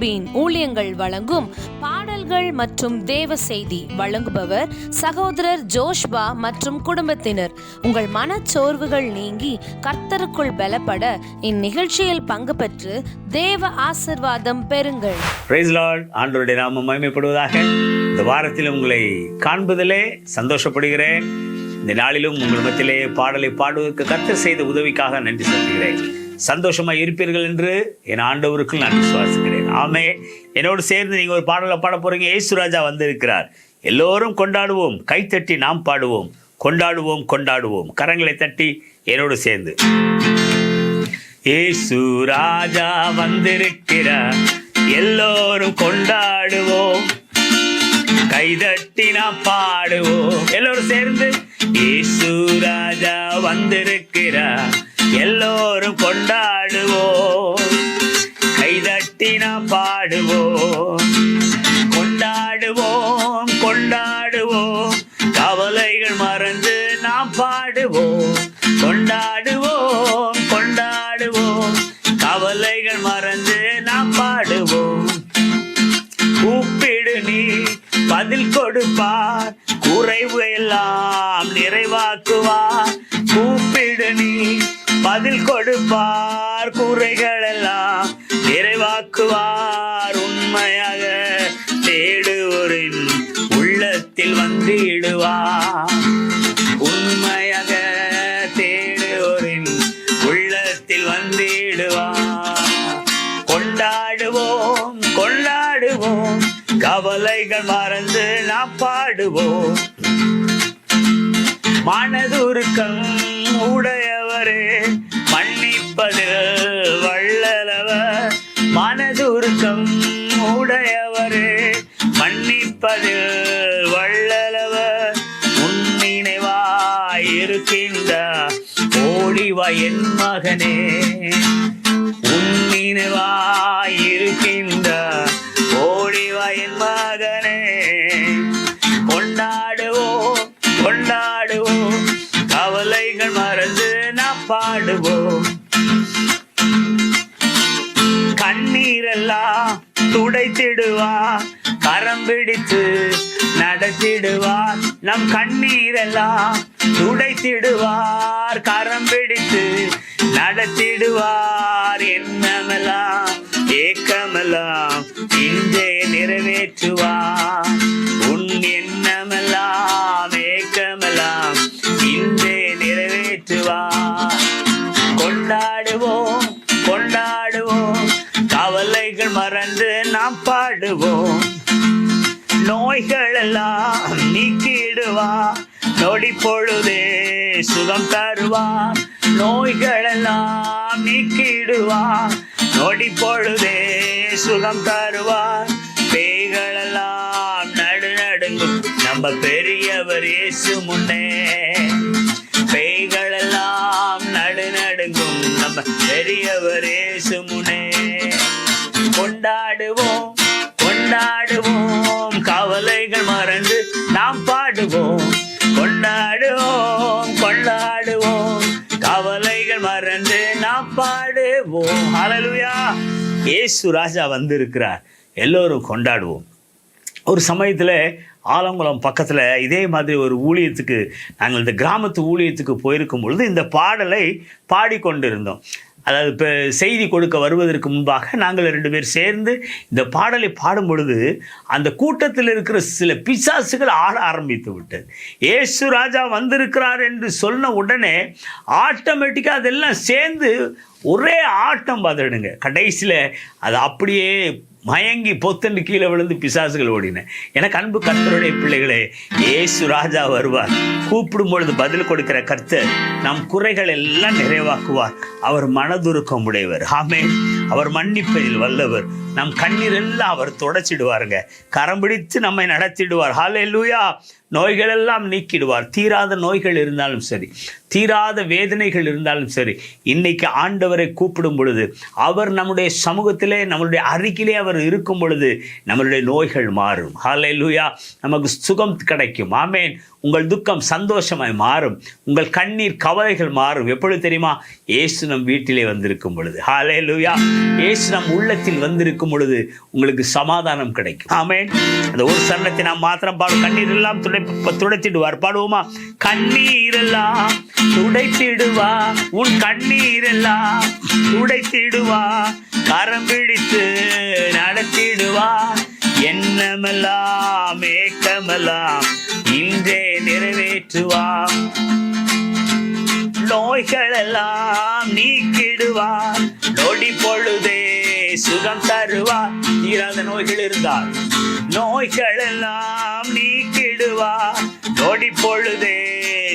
யாக்கோபின் ஊழியங்கள் வழங்கும் பாடல்கள் மற்றும் தேவ செய்தி வழங்குபவர் சகோதரர் ஜோஷ்பா மற்றும் குடும்பத்தினர். உங்கள் மனச்சோர்வுகள் நீங்கி கர்த்தருக்குள் பலப்பட இந்நிகழ்ச்சியில் பங்கு பெற்று தேவ ஆசீர்வாதம் பெறுங்கள். Praise lord. ஆண்டவருடைய நாமம் மகிமைப்படுவதாக. இந்த வாரத்தில் உங்களை காண்பதிலே சந்தோஷப்படுகிறேன். இந்த நாளிலும் உங்கள் மத்தியிலே பாடலை பாடுவதற்கு கர்த்தர் செய்த உதவிக்காக நன்றி செலுத்துகிறேன். சந்தோஷமாக இருப்பீர்கள் என்று என் ஆண்டவருக்கு நான் விசுவாசிக்கிறேன். ஆமே. என்னோடு சேர்ந்து நீங்கள் ஒரு பாடலை பாட போகிறீங்க. இயேசுராஜா வந்திருக்கிறார். எல்லோரும் கொண்டாடுவோம், கைத்தட்டி நாம் பாடுவோம். கொண்டாடுவோம் கொண்டாடுவோம். கரங்களை தட்டி என்னோடு சேர்ந்து. இயேசுராஜா வந்திருக்கிறார், எல்லோரும் கொண்டாடுவோம், கைதட்டி நாம் பாடுவோம். எல்லோரும் சேர்ந்து. இயேசுராஜா வந்திருக்கிறார், எல்லோரும் கொண்டாடுவோம், கைதட்டி நாம் பாடுவோம். கொண்டாடுவோம் கொண்டாடுவோம், கவலைகள் மறந்து நாம் பாடுவோம். கொண்டாடுவோம் கொண்டாடுவோம், கவலைகள் மறந்து நாம் பாடுவோம். கூப்பிடு நீ பதில் கொடுப்பார், குறைவு எல்லாம் நிறைவாக்குவார். கூப்பிடு நீ பதில் கொடுப்பார், குறைகள் எல்லாம் நிறைவாக்குவார். உண்மையாக தேடுவோரின் உள்ளத்தில் வந்திடுவார். உண்மையாக தேடுவோரின் உள்ளத்தில் வந்திடுவார். கொண்டாடுவோம் கொண்டாடுவோம், கவலைகள் மறந்து நாம் பாடுவோம். மனதுருக்கம் உடையவரே, மன்னிப்பதில் வல்லவர். மனதுருக்கம் உடையவரே, மன்னிப்பதில் வல்லவர். உன்னினைவாய் இருக்கின்ற ஓடிவா என் மகனே, உன்னினைவாய் இருக்கின்ற ஓடிவா என் மகனே. கொண்டாடுவோம் கொண்டாடுவோம், கவலைகள் மறந்து நாம் பாடுவோம். கண்ணீரெல்லாம் துடைத்திடுவார், கரம் பிடித்து நடத்திடுவார். நம் கண்ணீரெல்லாம் துடைத்திடுவார், கரம் பிடித்து நடத்திடுவார். எண்ணமெல்லாம் ஏக்கமெல்லாம் இன்றே நிறைவேற்றுவார். உன் எண்ணமெல்லாம் ஏக்கமெல்லாம் இன்றே நிறைவேற்றுவார். கொண்டாடுவோம் கொண்டாடுவோம், கவலைகள் மறந்து நாம் பாடுவோம். நோய்கள் எல்லாம் நீக்கிடுவார், நொடி பொழுதே சுகம் தருவார். நோய்கள் எல்லாம் நீக்கிடுவார், நொடி பொழுதே சுகம் தருவார். பேய்களெல்லாம் நடுநடுங்கும் நம்ம பெரியவர் இயேசு முன்னே. பேய்களெல்லாம் நடுநடுங்கும் நம்ம பெரியவர் இயேசு முன்னே. கொண்டாடுவோம் கொண்டாடுவோம், கவலைகள் மறந்து நாம் பாடுவோம். கொண்டாடுவோம் கொண்டாடுவோம், கவலைகள் மறந்து நாம் பாடுவோம். ஹல்லேலூயா. இயேசு ராஜா வந்திருக்கிறார், எல்லோரும் கொண்டாடுவோம். ஒரு சமயத்தில் ஆலங்குளம் பக்கத்தில் இதே மாதிரி ஒரு ஊழியத்துக்கு, நாங்கள் இந்த கிராமத்து ஊழியத்துக்கு போயிருக்கும் பொழுது இந்த பாடலை பாடிக்கொண்டிருந்தோம். அதாவது இப்போ செய்தி கொடுக்க வருவதற்கு முன்பாக நாங்கள் 2 பேர் சேர்ந்து இந்த பாடலை பாடும் பொழுது அந்த கூட்டத்தில் இருக்கிற சில பிசாசுகள் ஆட ஆரம்பித்து விட்டது. இயேசு ராஜா வந்திருக்கிறார் என்று சொன்ன உடனே ஆட்டோமேட்டிக்காக அதெல்லாம் சேர்ந்து ஒரே ஆட்டம் பார்த்துடுங்க. கடைசியில் அது அப்படியே மயங்கி பொத்தண்டு கீழே விழுந்து பிசாசுகள் ஓடின. எனக்கு அன்பு கர்த்தருடைய பிள்ளைகளே, இயேசு ராஜா வருவார். கூப்பிடும் பொழுது பதில் கொடுக்கிற கர்த்தர் நம் குறைகள் எல்லாம் நிறைவாக்குவார். அவர் மனதுருக்கம் உடையவர். ஆமென். அவர் மன்னிப்பதில் வல்லவர். நம் கண்ணீர் எல்லாம் அவர் தொடச்சிடுவாருங்க. கரம் பிடித்து நம்மை நடத்திடுவார். ஹல்லேலூயா. நோய்கள் எல்லாம் நீக்கிடுவார். தீராத நோய்கள் இருந்தாலும் சரி, தீராத வேதனைகள் இருந்தாலும் சரி, இன்னைக்கு ஆண்டவரை கூப்பிடும் பொழுது, அவர் நம்முடைய சமூகத்திலே, நம்மளுடைய அருகிலே அவர் இருக்கும் பொழுது நம்மளுடைய நோய்கள் மாறும். ஹல்லேலூயா. நமக்கு சுகம் கிடைக்கும். ஆமென். உங்கள் துக்கம் சந்தோஷமாய் மாறும். உங்கள் கண்ணீர் கவலைகள் மாறும். எப்பொழுது தெரியுமா? இயேசு நம் வீட்டிலே வந்திருக்கும் பொழுது. ஹல்லேலூயா. இயேசு நம் உள்ளத்தில் வந்திருக்கும் பொழுது உங்களுக்கு சமாதானம் கிடைக்கும். ஆமென். அந்த ஒரு சரணத்தை நாம் மாத்திரம் பாடும். கண்ணீர் எல்லாம் துடைத்திடுவார். பாடுவோமா? கண்ணீரெல்லாம் துடைத்திடுவா, உன் கண்ணீரெல்லாம் துடைத்திடுவா, கரம் பிடித்து நடத்திடுவா, எண்ணமெல்லாம் ஏக்கமெல்லாம் இன்றே நிறைவேற்றுவா, நோய்கள் எல்லாம் நீக்கிடுவார், நொடி பொழுதே சுகம் தருவார். தீராத நோய்கள் இருந்தால் நோய்கள் எல்லாம் நீக்கிடுவார், நொடி பொழுதே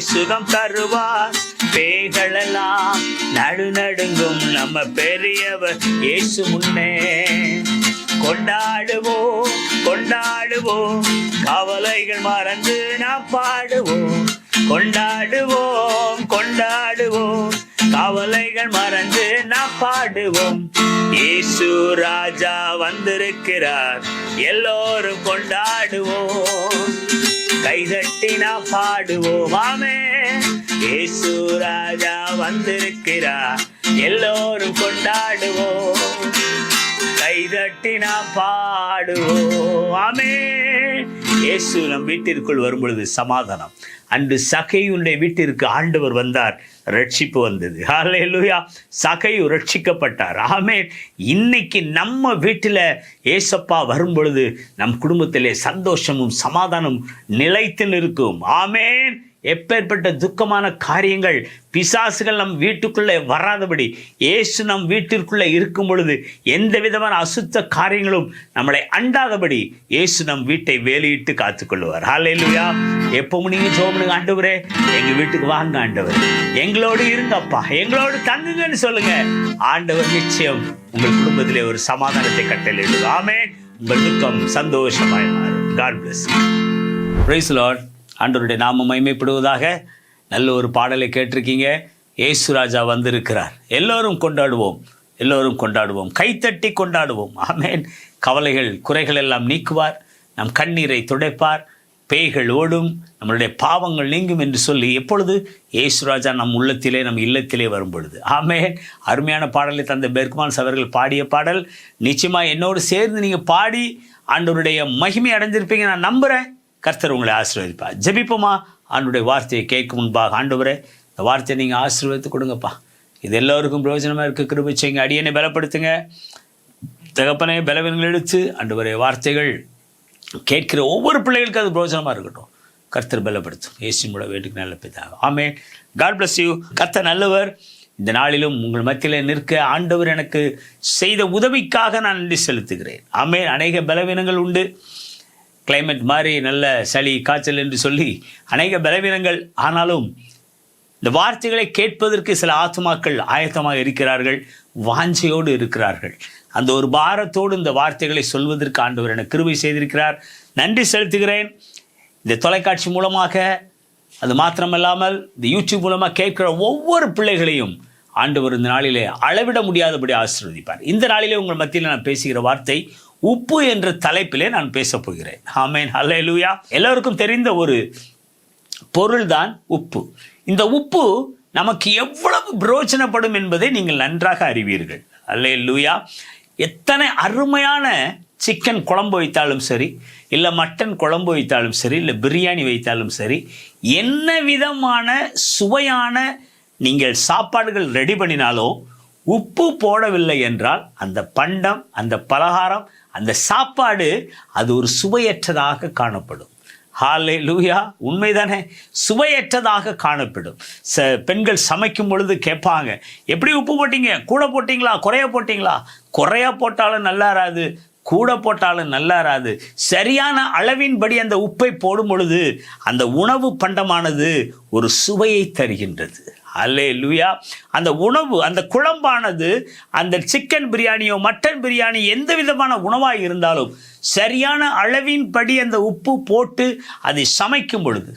சுகம் தருவார், பேய்கள் எல்லாம் நடுநடுங்கும் நம்ம பெரியவர் இயேசு முன்னே. கொண்டாடுவோம் கொண்டாடுவோம், கவலைகள் மறந்து நாம் பாடுவோம். கொண்டாடுவோம் கொண்டாடுவோம், கவலைகள் மறந்து நாம் பாடுவோம். இயேசு ராஜா வந்திருக்கிறார், எல்லோரும் கொண்டாடுவோம். கைதட்டி நாம் பாடுவோம். ஆமென். இயேசு ராஜா வந்திருக்கிறார், எல்லோரும் கொண்டாடுவோம். கைதட்டி நாம் பாடுவோம். ஆமென். இயேசு நம் வீட்டிற்குள் வரும் பொழுது சமாதானம். அன்று சகையுடைய வீட்டிற்கு ஆண்டவர் வந்தார், ரட்சிப்பு வந்தது. ஹல்லேலூயா. சகையு ரட்சிக்கப்பட்டார். ஆமென். இன்னைக்கு நம்ம வீட்டில் ஏசப்பா வரும் பொழுது நம் குடும்பத்திலே சந்தோஷமும் சமாதானம் நிலைத்து நிற்கும். ஆமென். எப்பேற்பட்ட துக்கமான காரியங்கள், பிசாசுகள் நம் வீட்டுக்குள்ளே வராதபடி இயேசு நம் வீட்டிற்குள்ளே இருக்கும் பொழுது எந்த விதமான அசுத்த காரியங்களும் நம்மளை அண்டாதபடி இயேசு நம் வீட்டை வேலையிட்டு காத்துக்கொள்வார். ஹல்லேலூயா. எப்பவும் நீங்க ஜெபம், ஆண்டவரே எங்க வீட்டுக்கு வாங்க, ஆண்டவர் எங்களோடு இருங்கப்பா, எங்களோடு தங்குங்கன்னு சொல்லுங்க. ஆண்டவர் நிச்சயம் உங்கள் குடும்பத்திலே ஒரு சமாதானத்தை கட்டளையிடுவார். ஆமென். உங்கள் துக்கம் சந்தோஷமாய் மாறும். God bless you. Praise the Lord. ஆண்டவருடைய நாமம் மகிமைப்படுவதாக. நல்ல ஒரு பாடலை கேட்டிருக்கீங்க. இயேசு ராஜா வந்திருக்கிறார், எல்லோரும் கொண்டாடுவோம், எல்லோரும் கொண்டாடுவோம், கைத்தட்டி கொண்டாடுவோம். ஆமென். கவலைகள் குறைகள் எல்லாம் நீக்குவார், நம் கண்ணீரை துடைப்பார், பேய்கள் ஓடும், நம்மளுடைய பாவங்கள் நீங்கும் என்று சொல்லி எப்பொழுது இயேசு ராஜா நம் உள்ளத்திலே, நம் இல்லத்திலே வரும் பொழுது. ஆமென். அருமையான பாடலை தந்த பெர்க்மான்ஸ் அவர்கள் பாடிய பாடல். நிச்சயமாக என்னோடு சேர்ந்து நீங்கள் பாடி ஆண்டவருடைய மகிமை அடைஞ்சிருப்பீங்க நான் நம்புகிறேன். கர்த்தர் உங்களை ஆசீர்வதிப்பார். ஜெபிப்போமா? ஆண்டவருடைய வார்த்தையை கேட்கும் முன்பாக, ஆண்டவரே இந்த வார்த்தையை நீங்கள் ஆசீர்வதித்து கொடுங்கப்பா, இது எல்லோருக்கும் பிரயோஜனமாக இருக்க கிருபை செய்யுங்க. அடியனை பலப்படுத்துங்க தகப்பனே. பலவீனங்கள் எடுத்து ஆண்டவரே வார்த்தைகள் கேட்கிற ஒவ்வொரு பிள்ளைகளுக்கும் அது பிரயோஜனமாக இருக்கட்டும். கர்த்தர் பலப்படுத்தும். இயேசு மூலம் வேண்டுக்கு நல்ல பிதாவே. ஆமென். God bless you. கர்த்தர் நல்லவர். இந்த நாளிலும் உங்கள் மத்தியில் நிற்க ஆண்டவர் எனக்கு செய்த உதவிக்காக நான் நன்றி செலுத்துகிறேன். ஆமென். அநேக பலவீனங்கள் உண்டு. கிளைமேட் மாதிரி நல்ல சளி காய்ச்சல் என்று சொல்லி அநேக பலவீனங்கள். ஆனாலும் இந்த வார்த்தைகளை கேட்பதற்கு சில ஆத்மாக்கள் ஆயத்தமாக இருக்கிறார்கள், வாஞ்சையோடு இருக்கிறார்கள். அந்த ஒரு பாரத்தோடு இந்த வார்த்தைகளை சொல்வதற்கு ஆண்டவர் எனக்கு கிருபை செய்திருக்கிறார். நன்றி செலுத்துகிறேன். இந்த தொலைக்காட்சி மூலமாக, அது மாத்திரமல்லாமல் இந்த யூடியூப் மூலமாக கேட்கிற ஒவ்வொரு பிள்ளைகளையும் ஆண்டவர் இந்த நாளிலே அளவிட முடியாதபடி ஆசீர்வதிப்பார். இந்த நாளிலே உங்கள் மத்தியில் நான் பேசுகிற வார்த்தை உப்பு என்ற தலைப்பிலே நான் பேசப் போகிறேன். ஆமென். ஹல்லேலூயா. எல்லோருக்கும் தெரிந்த ஒரு பொருள் தான் உப்பு. இந்த உப்பு நமக்கு எவ்வளவு பிரயோஜனப்படும் என்பதை நீங்கள் நன்றாக அறிவீர்கள். ஹல்லேலூயா. எத்தனை அருமையான சிக்கன் குழம்பு வைத்தாலும் சரி, இல்லை மட்டன் குழம்பு வைத்தாலும் சரி, இல்லை பிரியாணி வைத்தாலும் சரி, என்ன விதமான சுவையான நீங்கள் சாப்பாடுகள் ரெடி பண்ணினாலும் உப்பு போடவில்லை என்றால் அந்த பண்டம், அந்த பலகாரம், அந்த சாப்பாடு அது ஒரு சுவையற்றதாக காணப்படும். ஹல்லேலூயா. உண்மைதானே? சுவையற்றதாக காணப்படும். பெண்கள் சமைக்கும் பொழுது கேட்பாங்க, எப்படி உப்பு போட்டீங்க? கூட போட்டிங்களா, குறைய போட்டிங்களா? குறைய போட்டாலும் நல்லா இராது, கூட போட்டாலும் நல்லா இராது. சரியான அளவின்படி அந்த உப்பை போடும் பொழுது அந்த உணவு பண்டமானது ஒரு சுவையை தருகின்றது. அல்லேலூயா. அந்த உணவு, அந்த குழம்பானது, அந்த சிக்கன் பிரியாணியோ மட்டன் பிரியாணி எந்த விதமான உணவாக இருந்தாலும் சரியான அளவின்படி அந்த உப்பு போட்டு அதை சமைக்கும் பொழுது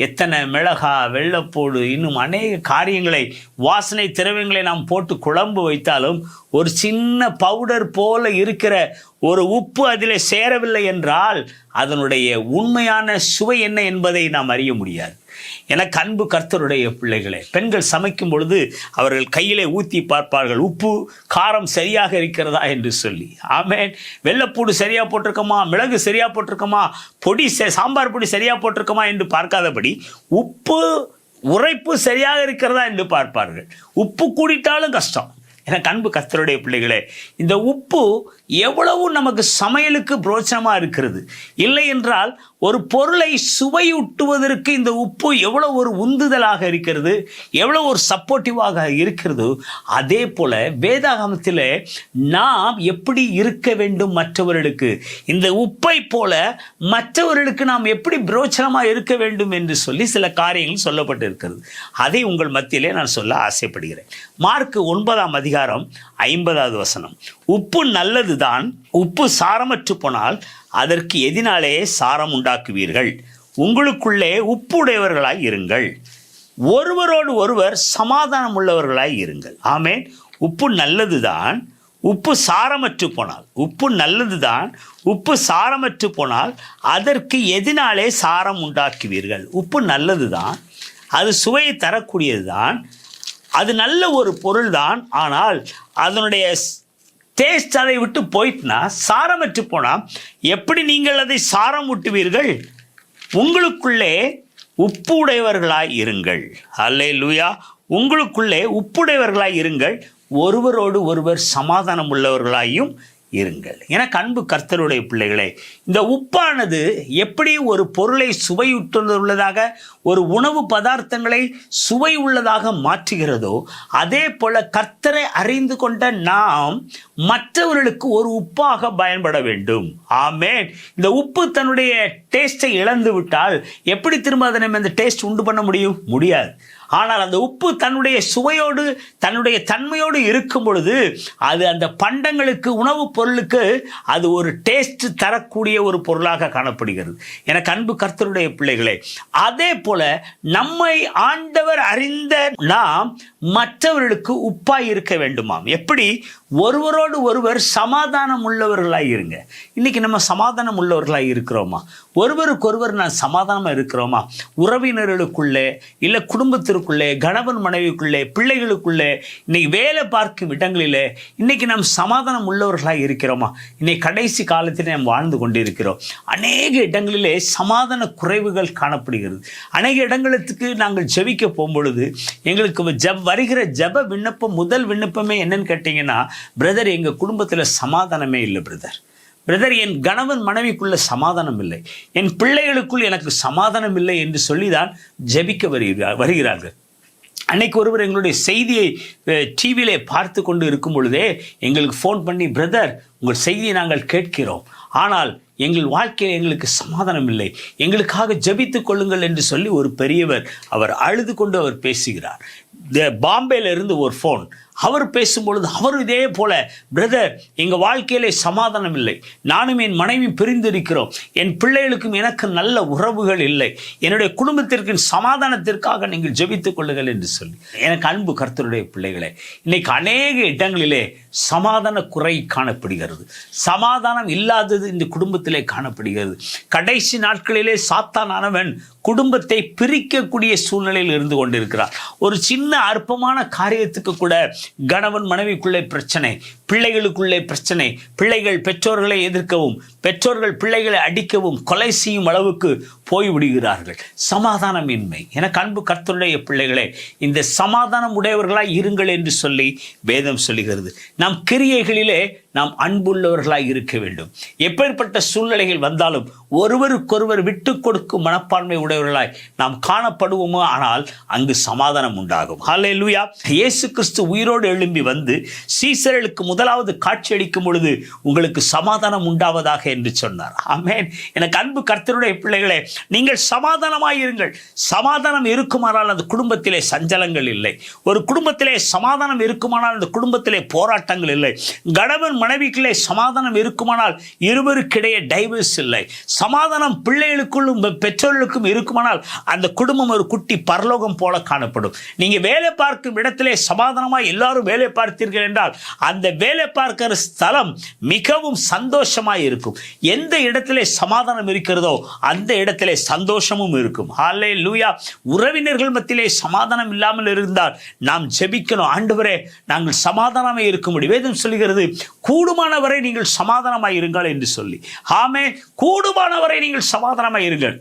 எத்தனை மிளகா, வெள்ளைப்பூடு, இன்னும் அநேக காரியங்களை, வாசனை திரவியங்களை நாம் போட்டு குழம்பு வைத்தாலும் ஒரு சின்ன பவுடர் போல இருக்கிற ஒரு உப்பு அதில் சேரவில்லை என்றால் அதனுடைய உண்மையான சுவை என்ன என்பதை நாம் அறிய முடியாது. எனக்கு அன்பு கர்த்தருடைய பிள்ளைகளே, பெண்கள் சமைக்கும் பொழுது அவர்கள் கையிலே ஊற்றி பார்ப்பார்கள், உப்பு காரம் சரியாக இருக்கிறதா என்று சொல்லி. ஆமென். வெள்ளைப்பூடு சரியாக போட்டிருக்கோமா, மிளகு சரியாக போட்டிருக்கோமா, சாம்பார் பொடி சரியாக போட்டிருக்கோமா என்று பார்க்காதபடி உப்பு உரைப்பு சரியாக இருக்கிறதா என்று பார்ப்பார்கள். உப்பு கூடிட்டாலும் கஷ்டம். எனக்கு அன்பு கர்த்தருடைய பிள்ளைகளே, இந்த உப்பு எவ்வளவு நமக்கு சமையலுக்கு பிரோஜனமாக இருக்கிறது. இல்லை என்றால் ஒரு பொருளை சுவையூட்டுவதற்கு இந்த உப்பு எவ்வளோ ஒரு உந்துதலாக இருக்கிறது, எவ்வளோ ஒரு சப்போர்ட்டிவாக இருக்கிறது. அதே போல் வேதாகமத்தில் நாம் எப்படி இருக்க வேண்டும் மற்றவர்களுக்கு, இந்த உப்பை போல மற்றவர்களுக்கு நாம் எப்படி பிரோஜனமாக இருக்க வேண்டும் என்று சொல்லி சில காரியங்கள் சொல்லப்பட்டு இருக்கிறது. அதை உங்கள் மத்தியிலே நான் சொல்ல ஆசைப்படுகிறேன். மார்க்கு 9ஆம் அதிகாரம் 50வது வசனம். உப்பு நல்லதுதான், உப்பு சாரமற்று போனால் அதற்கு எதினாலே சாரம் உண்டாக்குவீர்கள். உங்களுக்குள்ளே உப்பு உடையவர்களாய் இருங்கள், ஒருவரோடு ஒருவர் சமாதானம் உள்ளவர்களாய் இருங்கள். ஆமென். உப்பு நல்லதுதான், உப்பு சாரமற்று போனால், உப்பு நல்லதுதான், உப்பு சாரமற்று போனால் அதற்கு எதினாலே சாரம் உண்டாக்குவீர்கள். உப்பு நல்லதுதான், அது சுவையை தரக்கூடியது தான், அது நல்ல ஒரு பொருள் தான். ஆனால் அதனுடைய டேஸ்ட் அதை விட்டு போயிட்டுனா, சாரமற்று போனால் எப்படி நீங்கள் அதை சாரம் ஊட்டுவீர்கள்? உங்களுக்குள்ளே உப்பு உடையவர்களாய் இருங்கள். அல்லேலூயா. உங்களுக்குள்ளே உப்புடையவர்களாய் இருங்கள், ஒருவரோடு ஒருவர் சமாதானம் உள்ளவர்களாயும் இருங்கள். எனக்கு அன்பு கர்த்தருடைய பிள்ளைகளே, இந்த உப்பானது எப்படி ஒரு பொருளை சுவையுள்ளதாக, ஒரு உணவு பதார்த்தங்களை சுவை உள்ளதாக மாற்றுகிறதோ, அதே போல கர்த்தரை அறிந்து கொண்ட நாம் மற்றவர்களுக்கு ஒரு உப்பாக பயன்பட வேண்டும். ஆமென். இந்த உப்பு தன்னுடைய டேஸ்டை இழந்து விட்டால் எப்படி திரும்ப அதை நம்ம அந்த டேஸ்ட் உண்டு பண்ண முடியாது. ஆனால் அந்த உப்பு தன்னுடைய சுவையோடு, தன்னுடைய தன்மையோடு இருக்கும் பொழுது அது அந்த பண்டங்களுக்கு, உணவுப் பொருளுக்கு அது ஒரு டேஸ்ட் தரக்கூடிய ஒரு பொருளாக காணப்படுகிறது. எனக்கு அன்பு கர்த்தருடைய பிள்ளைகளே, அதே போல நம்மை ஆண்டவர் அறிந்த நாம் மற்றவர்களுக்கு உப்பாய் இருக்க வேண்டுமாம். எப்படி? ஒருவரோடு ஒருவர் சமாதானம் உள்ளவர்களாய் இருங்க. இன்னைக்கு நம்ம சமாதானம் உள்ளவர்களாய் இருக்கிறோமா? ஒருவருக்கொருவர் நான் சமாதானமாக இருக்கிறோமா? உறவினர்களுக்குள்ளே, இல்லை குடும்பத்திற்குள்ளே, கணவன் மனைவிக்குள்ளே, பிள்ளைகளுக்குள்ளே, இன்னைக்கு வேலை பார்க்கும் இடங்களிலே இன்னைக்கு நாம் சமாதானம் உள்ளவர்களாக இருக்கிறோமா? இன்னைக்கு கடைசி காலத்தில் நாம் வாழ்ந்து கொண்டிருக்கிறோம். அநேக இடங்களிலே சமாதான குறைவுகள் காணப்படுகிறது. அநேக இடங்களுக்கு நாங்கள் ஜெபிக்க போகும்பொழுது எங்களுக்கு வருகிற ஜெப விண்ணப்பம், முதல் விண்ணப்பமே என்னன்னு கேட்டிங்கன்னா, பிரதர் எங்கள் குடும்பத்தில் சமாதானமே இல்லை பிரதர், என் கணவன் மனைவிக்குள்ள சமாதானம் இல்லை, என் பிள்ளைகளுக்குள் எனக்கு சமாதானம் இல்லை என்று சொல்லிதான் ஜெபிக்க வருகிறார்கள். அன்னைக்கு ஒருவர் எங்களுடைய செய்தியை டிவியிலே பார்த்து கொண்டு இருக்கும் பொழுதே எங்களுக்கு ஃபோன் பண்ணி, பிரதர் உங்கள் செய்தியை நாங்கள் கேட்கிறோம், ஆனால் எங்கள் வாழ்க்கையில் எங்களுக்கு சமாதானம் இல்லை, எங்களுக்காக ஜெபித்து கொள்ளுங்கள் என்று சொல்லி ஒரு பெரியவர், அவர் அழுது கொண்டு அவர் பேசுகிறார். பாம்பேயிலிருந்து ஒரு ஃபோன், அவர் பேசும்பொழுது அவர் இதே போல, பிரதர் எங்கள் வாழ்க்கையிலே சமாதானம் இல்லை, நானும் என் மனைவி பிரிந்திருக்கிறோம், என் பிள்ளைகளுக்கும் எனக்கு நல்ல உறவுகள் இல்லை, என்னுடைய குடும்பத்திற்கு சமாதானத்திற்காக நீங்கள் ஜெபித்துக் கொள்ளுங்கள் என்று சொல்லி. எனக்கு அன்பு கர்த்தருடைய பிள்ளைகளே, இன்னைக்கு அநேக இடங்களிலே சமாதான குறை காணப்படுகிறது, சமாதானம் இல்லாதது இந்த குடும்பத்திலே காணப்படுகிறது. கடைசி நாட்களிலே சாத்தானானவன் குடும்பத்தை பிரிக்கக்கூடிய சூழ்நிலையில் இருந்து கொண்டிருக்கிறார். ஒரு சின்ன அற்பமான காரியத்துக்கு கூட கணவன் மனைவிக்குள்ளே பிரச்சனை, பிள்ளைகளுக்குள்ளே பிரச்சனை, பிள்ளைகள் பெற்றோர்களை எதிர்க்கவும், பெற்றோர்கள் பிள்ளைகளை அடிக்கவும், கொலை செய்யும் அளவுக்கு போய்விடுகிறார்கள். சமாதானமின்மை. எனக்கு அன்பு கர்த்தருடைய பிள்ளைகளே, இந்த சமாதானம் உடையவர்களாய் இருங்கள் என்று சொல்லி வேதம் சொல்லுகிறது. நாம் கிரியைகளிலே நாம் அன்புள்ளவர்களாய் இருக்க வேண்டும். எப்பேற்பட்ட சூழ்நிலைகள் வந்தாலும் ஒருவருக்கொருவர் விட்டு கொடுக்கும் மனப்பான்மை உடையவர்களாய் நாம் காணப்படுவோமோ, ஆனால் அங்கு சமாதானம் உண்டாகும். ஹல்லேலூயா. இயேசு கிறிஸ்து உயிரோடு எழும்பி வந்து சீசர்களுக்கு முதலாவது காட்சியளிக்கும் பொழுது உங்களுக்கு சமாதானம் உண்டாவதாக என்று சொன்னார். ஆமென். எனக்கு அன்பு கர்த்தருடைய பிள்ளைகளே, நீங்கள் சமாதானமாயிருங்கள். சமாதானம் இருக்குமானால் அந்த குடும்பத்திலே சஞ்சலங்கள் இல்லை. ஒரு குடும்பத்திலே சமாதானம் இருக்குமானால் அந்த குடும்பத்திலே போராட்டங்கள் இல்லை. கணவன் மனைவிக்குள்ளே சமாதானம் இருக்குமானால் இருவருக்கிடையே டைவர்ஸ் இல்லை. சமாதானம் பிள்ளைகளுக்குள்ளும் பெற்றோர்களுக்கும் இருக்குமானால் அந்த குடும்பம் ஒரு குட்டி பரலோகம் போல காணப்படும். நீங்க வேலை பார்க்கும் இடத்திலே சமாதானமாய் எல்லாரும் வேலை பார்த்தீர்கள் என்றால் அந்த வேலை பார்க்கிற ஸ்தலம் மிகவும் சந்தோஷமாய் இருக்கும். எந்த இடத்திலே சமாதானம் இருக்கிறதோ அந்த இடத்திலே சந்தோஷமும் இருக்கும். ஹல்லேலூயா. உறவினர்கள் மத்தியிலே சமாதானம் இல்லாமல் இருந்தால் நாம் ஜெபிக்கணும். ஆண்டவரே, நாங்கள் சமாதானமாய் இருக்கும்படி வேதம் சொல்லுகிறது, கூடுமானவரை நீங்கள் சமாதானமாய் இருங்கள் என்று சொல்லி. ஆமென். கூடுமானவரை நீங்கள் சமாதானமாய் இருங்கள்.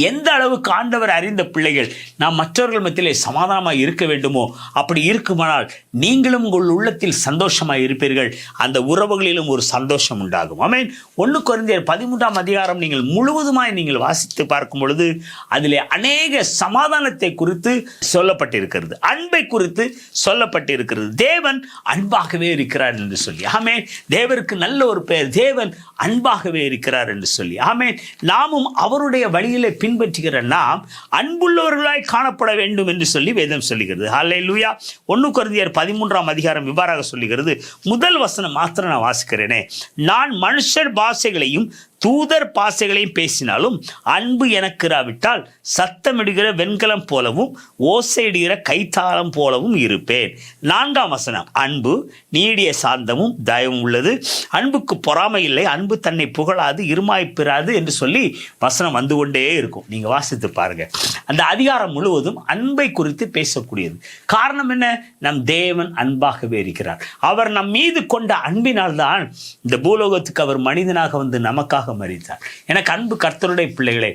எந்த அளவுக்கு ஆண்டவர் அறிந்த பிள்ளைகள் நாம் மற்றவர்கள் மத்தியிலே சமாதானமாக இருக்க வேண்டுமோ அப்படி இருக்குமானால் நீங்களும் உங்கள் உள்ளத்தில் சந்தோஷமாக இருப்பீர்கள். அந்த உறவுகளிலும் ஒரு சந்தோஷம் உண்டாகும். ஆமென். 1 கொரிந்தியர் 13ஆம் அதிகாரம் நீங்கள் முழுவதுமாய் நீங்கள் வாசித்து பார்க்கும் பொழுது அதிலே அநேக சமாதானத்தை குறித்து சொல்லப்பட்டிருக்கிறது, அன்பை குறித்து சொல்லப்பட்டிருக்கிறது. தேவன் அன்பாகவே இருக்கிறார் என்று சொல்லி. ஆமென். தேவருக்கு நல்ல ஒரு பெயர், தேவன் அன்பாகவே இருக்கிறார் என்று சொல்லி. ஆமென். நாமும் அவருடைய வழியிலே பின்பற்றுகிற நாம் அன்புள்ளவர்களாய் காணப்பட வேண்டும் என்று சொல்லி வேதம் சொல்லுகிறது. ஹல்லேலூயா. 1 கொரிந்தியர் 13ஆம் அதிகாரம் இவ்வாறாக சொல்லுகிறது. முதல் வசனம் மாத்திரம் நான் வாசிக்கிறேனே, நான் மனுஷர் பாஷைகளையும் தூதர் பாஷைகளையும் பேசினாலும் அன்பு எனக்கு இராவிட்டால் சத்தமிடுகிற வெண்கலம் போலவும் ஓசையிடுகிற கைத்தாளம் போலவும் இருப்பேன். 4ஆம் வசனம், அன்பு நீடிய சாந்தமும் தயவும் உள்ளது, அன்புக்கு பொறாமை இல்லை, அன்பு தன்னை புகழாது இருமாய்ப்பிராது என்று சொல்லி வசனம் வந்து கொண்டே இருக்கும். நீங்க வாசித்து பாருங்க. அந்த அதிகாரம் முழுவதும் அன்பை குறித்து பேசக்கூடியது. காரணம் என்ன? நம் தேவன் அன்பாகவே இருக்கிறார். அவர் நம் மீது கொண்ட அன்பினால்தான் இந்த பூலோகத்துக்கு அவர் மனிதனாக வந்து நமக்காக மரித்தார். எனக்கு அன்பு கர்த்தருடைய பிள்ளைகளே,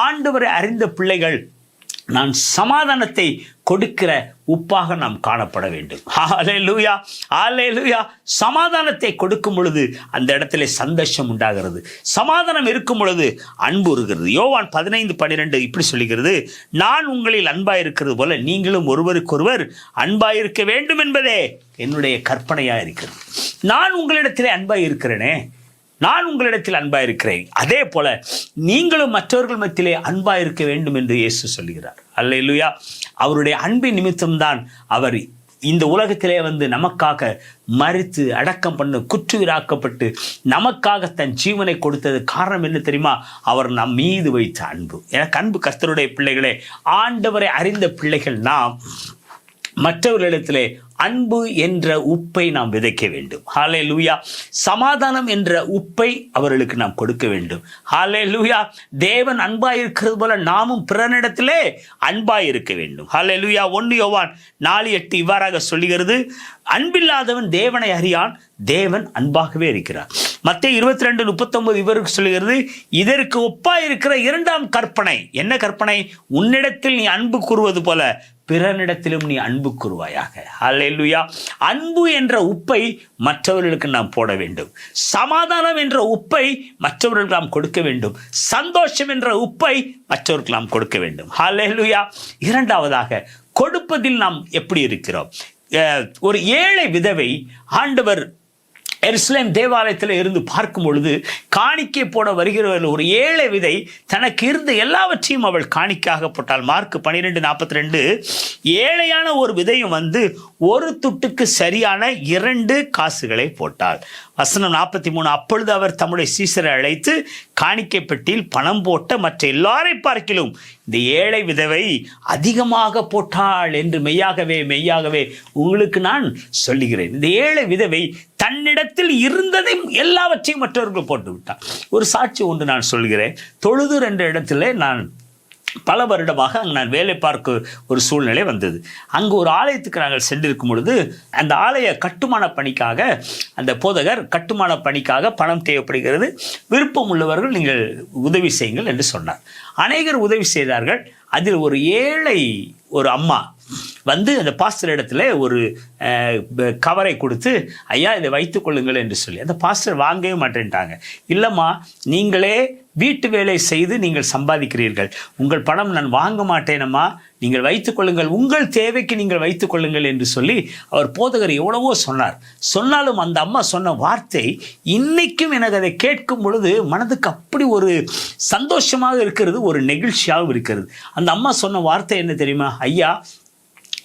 ஆண்டவரை அறிந்த பிள்ளைகள் நான் சமாதானத்தை கொடுக்கிற உப்பாக நாம் காணப்பட வேண்டும். ஹல்லேலூயா, ஹல்லேலூயா. சமாதானத்தை கொடுக்கும் பொழுது அந்த இடத்துல சந்தோஷம் உண்டாகிறது. சமாதானம் இருக்கும் பொழுது அன்பு இருக்கிறது. யோவான் 15:12 இப்படி சொல்லுகிறது, நான் உங்களில் அன்பாயிருக்கிறது போல நீங்களும் ஒருவருக்கொருவர் அன்பாயிருக்க வேண்டும் என்பதே என்னுடைய கற்பனையாக இருக்கிறது. நான் உங்களிடத்திலே அன்பாய் இருக்கிறேனே, நான் உங்களிடத்தில் அன்பாக இருக்கிறேன், அதே போல நீங்களும் மற்றவர்கள் மத்தியிலே அன்பாக இருக்க வேண்டும் என்று இயேசு சொல்கிறார். அல்லேலூயா. அவருடைய அன்பின் நிமித்தம்தான் அவர் இந்த உலகத்திலே வந்து நமக்காக மரித்து அடக்கம் பண்ண குற்றுயிராக்கப்பட்டு நமக்காக தன் ஜீவனை கொடுத்தது. காரணம் என்ன தெரியுமா? அவர் நம் மீது வைத்த அன்பு. எனக்கு அன்பு கர்த்தருடைய பிள்ளைகளே, ஆண்டவரை அறிந்த பிள்ளைகள் நாம் மற்றவர்களிடத்திலே அன்பு என்ற உப்பை நாம் விதைக்க வேண்டும். ஹல்லேலூயா. சமாதானம் என்ற உப்பை அவர்களுக்கு நாம் கொடுக்க வேண்டும். ஹல்லேலூயா. தேவன் அன்பாய் இருக்கிறது போல நாமும் பிறனிடத்திலே அன்பாய் இருக்க வேண்டும். ஹல்லேலூயா. 1 யோவான் 4:8 இவ்வாறாக சொல்லுகிறது, அன்பில்லாதவன் தேவனை அறியான், தேவன் அன்பாகவே இருக்கிறார். மத்தேயு 22:39 இவருக்கு சொல்லுகிறது, இதற்கு ஒப்பாய் இருக்கிற 2ஆம் கற்பனை. என்ன கற்பனை? உன்னிடத்தில் நீ அன்பு கூறுவது போல பிறனிடத்திலும் நீ அன்பு கூறுவாயாக. ஹல்லேலூயா. அன்பு என்ற உப்பை மற்றவர்களுக்கு நாம் போட வேண்டும். சமாதானம் என்ற உப்பை மற்றவர்களுக்கு நாம் கொடுக்க வேண்டும். சந்தோஷம் என்ற உப்பை மற்றவர்களுக்கு நாம் கொடுக்க வேண்டும். ஹல்லேலூயா. 2ஆவதாக கொடுப்பதில் நாம் எப்படி இருக்கிறோம்? ஒரு ஏழை விதவை ஆண்டவர் எருசலேம் தேவாலயத்தில் இருந்து பார்க்கும் பொழுது காணிக்கை போட வருகிறவர்கள் ஒரு ஏழை விதை தனக்கு இருந்த எல்லாவற்றையும் அவள் காணிக்காக போட்டாள். மார்க் 12:42 ஏழையான ஒரு விதையும் வந்து ஒரு துட்டுக்கு சரியான 2 காசுகளை போட்டாள். வசனம் 43, அப்பொழுது அவர் தம்முடைய சீசரை அழைத்து காணிக்கை பெட்டியில் பணம் போட்ட மற்ற எல்லாரை பார்க்கிலும் இந்த ஏழை விதவை அதிகமாக போட்டாள் என்று மெய்யாகவே மெய்யாகவே உங்களுக்கு நான் சொல்லுகிறேன். இந்த ஏழை விதவை தன்னிடத்தில் இருந்ததையும் எல்லாவற்றையும் மற்றவர்கள் போட்டு விட்டார். ஒரு சாட்சி ஒன்று நான் சொல்கிறேன். தொழுதூர் என்ற இடத்துல நான் பல வருடமாக அங்கே நான் வேலை பார்க்க ஒரு சூழ்நிலை வந்தது. அங்கு ஒரு ஆலயத்துக்கு நாங்கள் சென்றிருக்கும் பொழுது அந்த ஆலய கட்டுமான பணிக்காக அந்த போதகர் கட்டுமான பணிக்காக பணம் தேவைப்படுகிறது, விருப்பம் உள்ளவர்கள் நீங்கள் உதவி செய்யுங்கள் என்று சொன்னார். அநேகர் உதவி செய்தார்கள். அதில் ஒரு ஏழை ஒரு அம்மா வந்து அந்த பாஸ்டர் இடத்துல ஒரு கவரை கொடுத்து, ஐயா இதை வைத்துக் கொள்ளுங்கள் என்று சொல்லி. அந்த பாஸ்டர் வாங்கவே மாட்டேன்ட்டாங்க. இல்லைம்மா, நீங்களே வீட்டு வேலை செய்து நீங்கள் சம்பாதிக்கிறீர்கள், உங்கள் பணம் நான் வாங்க மாட்டேனம்மா, நீங்கள் வைத்துக் கொள்ளுங்கள், உங்கள் தேவைக்கு நீங்கள் வைத்துக் கொள்ளுங்கள் என்று சொல்லி அவர் போதகர் எவ்வளவோ சொன்னார். சொன்னாலும் அந்த அம்மா சொன்ன வார்த்தை இன்னைக்கும் எனக்கு அதை கேட்கும் பொழுது மனதுக்கு அப்படி ஒரு சந்தோஷமாக இருக்கிறது, ஒரு நெகிழ்ச்சியாகவும் இருக்கிறது. அந்த அம்மா சொன்ன வார்த்தை என்ன தெரியுமா? ஐயா,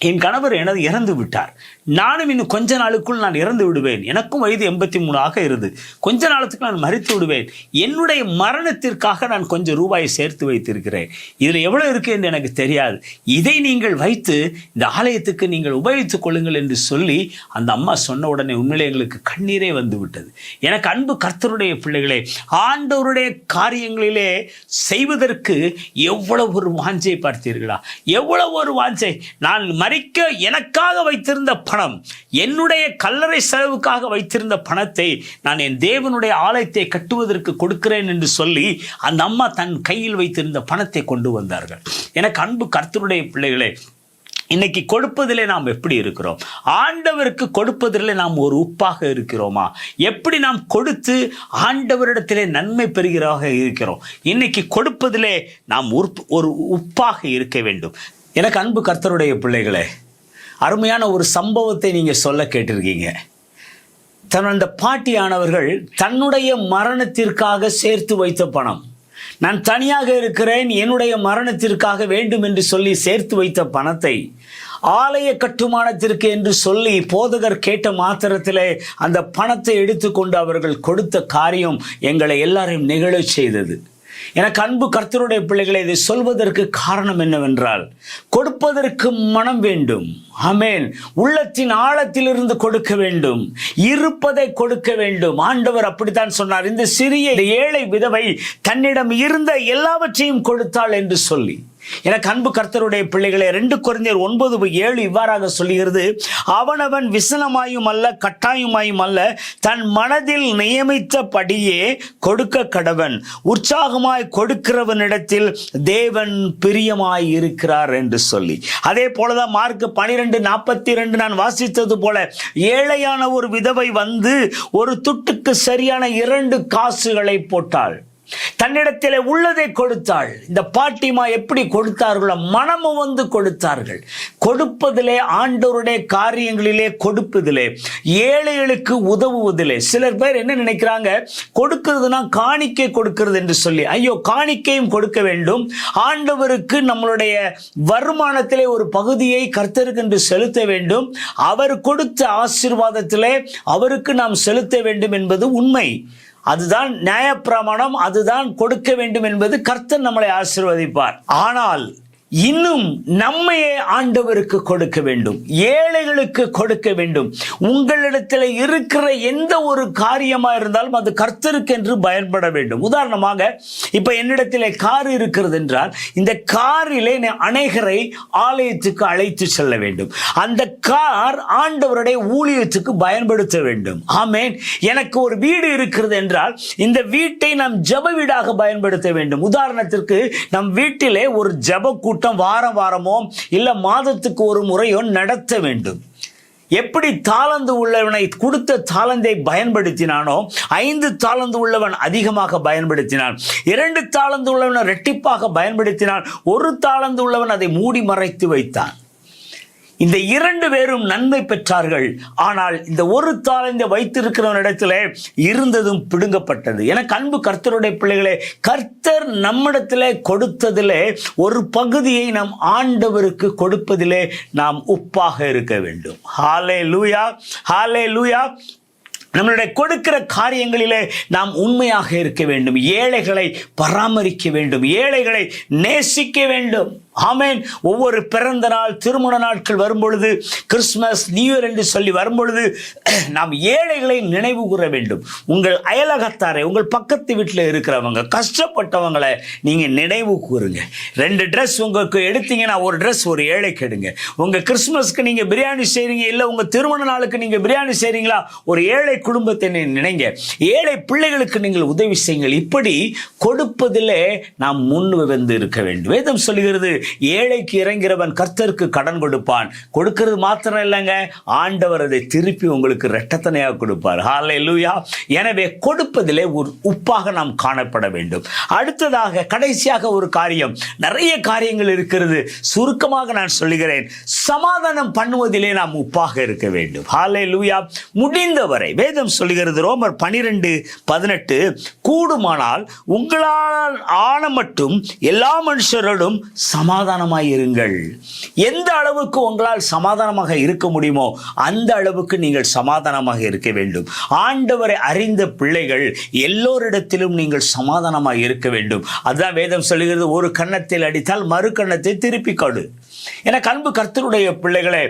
என் கணவர் இறந்து விட்டார், நானும் இன்னும் கொஞ்ச நாளுக்குள் நான் இறந்து விடுவேன், எனக்கும் வயது 83 ஆக இருது, கொஞ்ச நாளுக்கு நான் மரித்து விடுவேன், என்னுடைய மரணத்திற்காக நான் கொஞ்சம் ரூபாயை சேர்த்து வைத்திருக்கிறேன், இதில் எவ்வளோ இருக்கு என்று எனக்கு தெரியாது, இதை நீங்கள் வைத்து இந்த ஆலயத்துக்கு நீங்கள் உபயோகித்துக் கொள்ளுங்கள் என்று சொல்லி அந்த அம்மா சொன்ன உடனே உண்மையிலே எங்களுக்கு கண்ணீரே வந்து விட்டது. எனக்கு அன்பு கர்த்தருடைய பிள்ளைகளே, ஆண்டவருடைய காரியங்களிலே செய்வதற்கு எவ்வளவு ஒரு வாஞ்சை பார்த்தீர்களா? எவ்வளவு ஒரு வாஞ்சை! நான் மரிக்க எனக்காக வைத்திருந்த பணம், என்னுடைய கல்லறை செலவுக்காக வைத்திருந்த பணத்தை நான் என் தேவனுடைய ஆலயத்தை கட்டுவதற்கு கொடுக்கிறேன் என்று சொல்லி அந்த அம்மா தன் கையில் வைத்திருந்த பணத்தை கொண்டு வந்தார்கள். எனக்கு அன்பு கர்த்தருடைய பிள்ளைகளே, இன்னைக்கு கொடுப்பதிலே நாம் எப்படி இருக்கிறோம்? ஆண்டவருக்கு கொடுப்பதிலே நாம் ஒரு உப்பாக இருக்கிறோமா? எப்படி நாம் கொடுத்து ஆண்டவரிடத்திலே நன்மை பெறுகிறதாக இருக்கிறோம்? இன்னைக்கு கொடுப்பதிலே நாம் ஒரு உப்பாக இருக்க வேண்டும். எனக்கு அன்பு கர்த்தருடைய பிள்ளைகளே, அருமையான ஒரு சம்பவத்தை நீங்கள் சொல்ல கேட்டிருக்கீங்க. அந்த பாட்டியானவர்கள் தன்னுடைய மரணத்திற்காக சேர்த்து வைத்த பணம், நான் தனியாக இருக்கிறேன், என்னுடைய மரணத்திற்காக வேண்டும் என்று சொல்லி சேர்த்து வைத்த பணத்தை ஆலய கட்டுமானத்திற்கு என்று சொல்லி போதகர் கேட்ட மாத்திரத்திலே அந்த பணத்தை எடுத்துக்கொண்டு அவர்கள் கொடுத்த காரியம் எங்களை எல்லாரையும் நிகழச் செய்தது. எனக்கு அன்பு கர்த்தருடைய பிள்ளைகளை, இதை சொல்வதற்கு காரணம் என்னவென்றால், கொடுப்பதற்கு மனம் வேண்டும். ஆமென். உள்ளத்தின் ஆழத்திலிருந்து கொடுக்க வேண்டும், இருப்பதை கொடுக்க வேண்டும். ஆண்டவர் அப்படித்தான் சொன்னார், இந்த சிறிய ஏழை விதவை தன்னிடம் இருந்த எல்லாவற்றையும் கொடுத்தாள் என்று சொல்லி. எனக்கு அன்பு கர்த்தருடைய பிள்ளைகளே, 2 கொரிந்தியர் 9:7 இவ்வாறாக சொல்லுகிறது, அவனவன் விசனமாயும் அல்ல கட்டாயமாயும் அல்ல, தன் மனதில் நியமித்தபடியே கொடுக்க கடவன், உற்சாகமாய் கொடுக்கிறவனிடத்தில் தேவன் பிரியமாய் இருக்கிறார் என்று சொல்லி. அதே போலதான் மார்க் 12:42 நான் வாசித்தது போல, ஏழையான ஒரு விதவை வந்து ஒரு துட்டுக்கு சரியான 2 காசுகளை போட்டாள், தன்னிடத்திலே உள்ளதை கொடுத்தாள். இந்த பாட்டிமா எப்படி கொடுத்தார்களோ மனமும் வந்து கொடுத்தார்கள். கொடுப்பதிலே, ஆண்டவருடைய காரியங்களிலே கொடுப்பதிலே, ஏழைகளுக்கு உதவுவதிலே. சிலர் பேர் என்ன நினைக்கிறாங்க, கொடுக்கிறதுனா காணிக்கை கொடுக்கிறது என்று சொல்லி. ஐயோ, காணிக்கையும் கொடுக்க வேண்டும், ஆண்டவருக்கு நம்மளுடைய வருமானத்திலே ஒரு பகுதியை கர்த்தருக்கு என்று செலுத்த வேண்டும், அவர் கொடுத்த ஆசீர்வாதத்திலே அவருக்கு நாம் செலுத்த வேண்டும் என்பது உண்மை. அதுதான் நியாயப்பிரமாணம், அதுதான் கொடுக்க வேண்டும் என்பது. கர்த்தர் நம்மளை ஆசீர்வதிப்பார். ஆனால் இன்னும் நம்மையே ஆண்டவருக்கு கொடுக்க வேண்டும், ஏழைகளுக்கு கொடுக்க வேண்டும். உங்களிடத்தில் இருக்கிற எந்த ஒரு காரியமா இருந்தாலும் அது கர்த்தருக்கு என்று பயன்பட வேண்டும். உதாரணமாக, இப்ப என்னிடத்தில் கார் இருக்கிறது என்றால், இந்த காரிலே அநேகரை ஆலயத்துக்கு அழைத்து செல்ல வேண்டும். அந்த கார் ஆண்டவருடைய ஊழியத்துக்கு பயன்படுத்த வேண்டும். ஆமென். எனக்கு ஒரு வீடு இருக்கிறது என்றால், இந்த வீட்டை நாம் ஜெப வீடாக பயன்படுத்த வேண்டும். உதாரணத்திற்கு, நம் வீட்டிலே ஒரு ஜெப கூட்டம் வாரம் வாரமோ இல்ல மாதத்துக்கு ஒரு முறையோ நடத்த வேண்டும். எப்படி தாளந்து உள்ளவனை கொடுத்த தாளந்தை பயன்படுத்தினானோ, 5 தாளந்து உள்ளவன் அதிகமாக பயன்படுத்தினான், 2 தாளந்து உள்ளவன் இரட்டிப்பாக பயன்படுத்தினான், 1 தாளந்து உள்ளவன் அதை மூடி மறைத்து வைத்தான். இந்த 2 பேரும் நன்மை பெற்றார்கள். ஆனால் இந்த 1 தாளந்தை வைத்திருக்கிறவனிடத்திலே இருந்ததும் பிடுங்கப்பட்டது. எனக்கு அன்பு கர்த்தருடைய பிள்ளைகளே, கர்த்தர் நம்மிடத்திலே கொடுத்ததிலே ஒரு பகுதியை நாம் ஆண்டவருக்கு கொடுப்பதிலே நாம் உப்பாக இருக்க வேண்டும். ஹல்லேலூயா, ஹல்லேலூயா. நம்மளுடைய கொடுக்கிற காரியங்களிலே நாம் உண்மையாக இருக்க வேண்டும். ஏழைகளை பராமரிக்க வேண்டும், ஏழைகளை நேசிக்க வேண்டும். ஆமென். ஒவ்வொரு பிறந்த நாள், திருமண நாட்கள் வரும்பொழுது, கிறிஸ்மஸ், நியூ இயர் என்று சொல்லி வரும்பொழுது நாம் ஏழைகளை நினைவு கூற வேண்டும். உங்கள் அயலகத்தாரை, உங்கள் பக்கத்து வீட்டில் இருக்கிறவங்க, கஷ்டப்பட்டவங்களை நீங்கள் நினைவு கூறுங்க. 2 ட்ரெஸ் உங்களுக்கு எடுத்தீங்கன்னா, ஒரு ட்ரெஸ் ஒரு ஏழைக்கு எடுங்க. உங்கள் கிறிஸ்மஸ்க்கு நீங்கள் பிரியாணி செய்கிறீங்க, இல்லை உங்கள் திருமண நாளுக்கு நீங்கள் பிரியாணி செய்கிறீங்களா, ஒரு ஏழை குடும்பத்தை நினைங்க. ஏழை பிள்ளைகளுக்கு நீங்கள் உதவி செய்யுங்கள். இப்படி கொடுப்பதிலே நாம் முன் வந்து இருக்க வேண்டும். வேதம் சொல்லுகிறது, ஏழைக்கு இறங்கிறவன் கர்த்தருக்கு கடன் கொடுப்பான். கொடுக்கிறது மாத்திரம் இல்லைங்க, ஆண்டவர் அதை திருப்பி உங்களுக்கு இரட்டத்தனையாக கொடுப்பார். ஹல்லேலூயா. எனவே கொடுப்பதிலே ஒரு உப்பாக நாம் காணப்பட வேண்டும். அடுத்ததாக கடைசியாக ஒரு காரியம், நிறைய காரியங்கள் இருக்கிறது, சுருக்கமாக நான் சொல்லுகிறேன். சமாதானம் பண்ணுவதிலே நாம் உப்பாக இருக்க வேண்டும். ஹல்லேலூயா. முடிந்தவரை வேதம் சொல்லுகிறது, ரோமர் 12:18, கூடுமானால் உங்களால் ஆன மட்டும் எல்லா மனுஷரோடும் சமாதானமாய் இருங்கள். எந்த அளவுக்கு உங்களால் சமாதானமாக இருக்க முடியுமோ அந்த அளவுக்கு நீங்கள் சமாதானமாக இருக்க வேண்டும். ஆண்டவரை அறிந்த பிள்ளைகள் எல்லோரிடத்திலும் நீங்கள் சமாதானமாக இருக்க வேண்டும். அதுதான் வேதம் சொல்லுகிறது, ஒரு கன்னத்தில் அடித்தால் மறு கன்னத்தை திருப்பி கொடு. என அன்பு கர்த்தருடைய பிள்ளைகளே,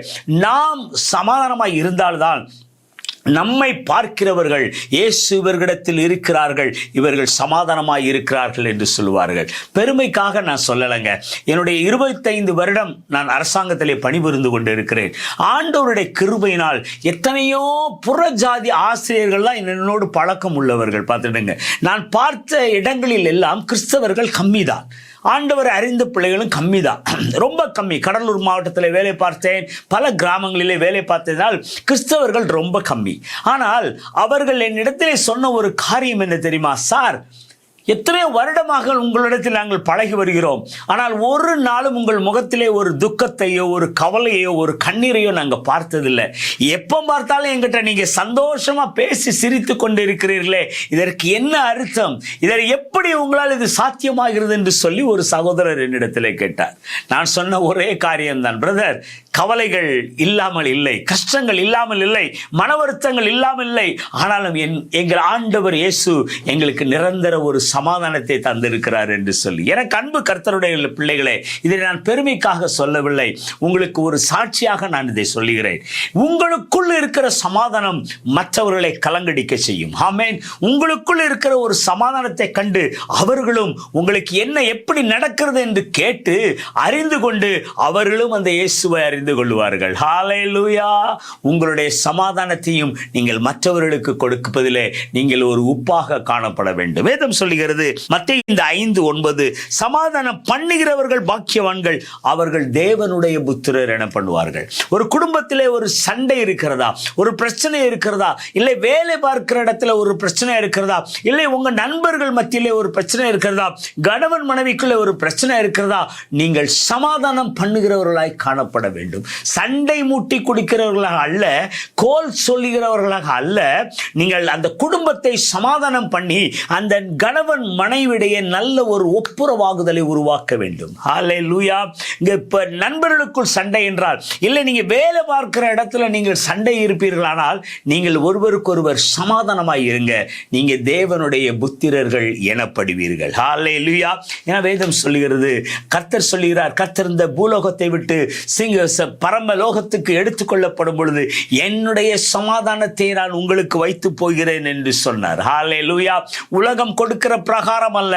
நாம் சமாதானமாய் இருந்தால்தான் நம்மை பார்க்கிறவர்கள் இயேசு இவர்களிடத்தில் இருக்கிறார்கள், இவர்கள் சமாதானமாய் இருக்கிறார்கள் என்று சொல்லுவார்கள். பெருமைக்காக நான் சொல்லலைங்க. என்னுடைய 25 வருடம் நான் அரசாங்கத்திலே பணிபுரிந்து கொண்டு இருக்கிறேன். ஆண்டவருடைய கிருபையினால் எத்தனையோ புறஜாதி ஆசிரியர்கள்லாம் என்னோடு பழக்கம் உள்ளவர்கள். பார்த்துடுங்க, நான் பார்த்த இடங்களில் எல்லாம் கிறிஸ்தவர்கள் கம்மி தான். ஆண்டவர் அறிந்த பிள்ளைகளும் கம்மி தான், ரொம்ப கம்மி. கடலூர் மாவட்டத்தில் வேலை பார்த்தேன், பல கிராமங்களிலே வேலை பார்த்ததால் கிறிஸ்தவர்கள் ரொம்ப கம்மி. ஆனால் அவர்கள் என்னிடத்திலே சொன்ன ஒரு காரியம் என்ன தெரியுமா? சார், எத்தனையோ வருடமாக உங்களிடத்தில் நாங்கள் பழகி வருகிறோம், ஆனால் ஒரு நாளும் உங்கள் முகத்திலே ஒரு துக்கத்தையோ ஒரு கவலையோ ஒரு கண்ணீரையோ நாங்கள் பார்த்ததில்லை. எப்போ பார்த்தாலும் என்கிட்ட நீங்கள் சந்தோஷமா பேசி சிரித்து கொண்டு இருக்கிறீர்களே, இதற்கு என்ன அர்த்தம்? இதை எப்படி உங்களால் இது சாத்தியமாகிறது என்று சொல்லி ஒரு சகோதரர் என்னிடத்திலே கேட்டார். நான் சொன்ன ஒரே காரியம்தான், பிரதர், கவலைகள் இல்லாமல் இல்லை, கஷ்டங்கள் இல்லாமல் இல்லை, மன வருத்தங்கள் இல்லாமல் இல்லை, ஆனாலும் எங்கள் ஆண்டவர் இயேசு எங்களுக்கு நிரந்தர ஒரு சமாதானத்தை தந்திருக்கிறார் என்று சொல்லி. எனக்கு அன்பு கர்த்தருடைய பிள்ளைகளே, இதை நான் பெருமைக்காக சொல்லவில்லை, உங்களுக்கு ஒரு சாட்சியாக நான் இதை சொல்லுகிறேன். உங்களுக்குள் இருக்கிற சமாதானம் மற்றவர்களை கலங்கடிக்க செய்யும். ஆமென். உங்களுக்குள் இருக்கிற ஒரு சமாதானத்தை கண்டு அவர்களும் உங்களுக்கு என்ன எப்படி நடக்கிறது என்று கேட்டு அறிந்து கொண்டு அவர்களும் அந்த இயேசுவை அறிந்து கொள்வார்கள். ஹல்லேலூயா. உங்களுடைய சமாதானத்தையும் நீங்கள் மற்றவர்களுக்கு கொடுப்பதிலே நீங்கள் ஒரு உப்பாக காணப்பட வேண்டும். வேதம் சொல்லுகிறது, மத்தேயு 5:9, சமாதானம் பண்ணுகிறவர்கள் பாக்கியவான்கள், அவர்கள் தேவனுடைய புத்திரர் எனப்படுவார்கள். ஒரு குடும்பத்திலே ஒரு சண்டை இருக்கிறதா, ஒரு பிரச்சனை இருக்கிறதா, இல்லை வேலை பார்க்கிற இடத்துல ஒரு பிரச்சனை இருக்கிறதா, இல்லை உங்க நண்பர்கள் மத்தியிலே ஒரு பிரச்சனை இருக்கிறதா, கணவன் மனைவிக்குள்ளே ஒரு பிரச்சனை இருக்கிறதா, நீங்கள் சமாதானம் பண்ணுகிறவர்களாய் காணப்பட வேண்டும். சண்டை மூட்டி குடிக்கிறவர்களாக அல்ல, கோல் சொல்லுகிறவர்களாக அல்ல. நீங்கள் அந்த குடும்பத்தை சமாதானம் பண்ணி அந்த கணவன் மனைவிடைய நல்ல ஒரு ஒப்புரவாகுதலை உருவாக்க வேண்டும். ஹல்லேலூயா. இங்க இப்ப நண்பர்களுக்குள் சண்டை என்றால் இல்லை, நீங்க வேலை பார்க்கிற இடத்துல நீங்கள் சண்டை இருப்பீர்களானால் நீங்கள் ஒருவருக்கொருவர் சமாதானமாய் இருங்க, நீங்க தேவனுடைய புத்திரர்கள் எனப்படுவீர்கள். ஹல்லேலூயா. என வேதம் சொல்லுகிறது, கர்த்தர் சொல்லுகிறார், கர்த்தர் இந்த பூலோகத்தை விட்டு பரமலோகத்துக்கு எடுத்துக்கொள்ளப்படும் பொழுது என்னுடைய சமாதானத்தை நான் உங்களுக்கு வைத்து போகிறேன் என்று சொன்னார். ஹல்லேலூயா. உலகம் கொடுக்கிற பிரகாரம் அல்ல,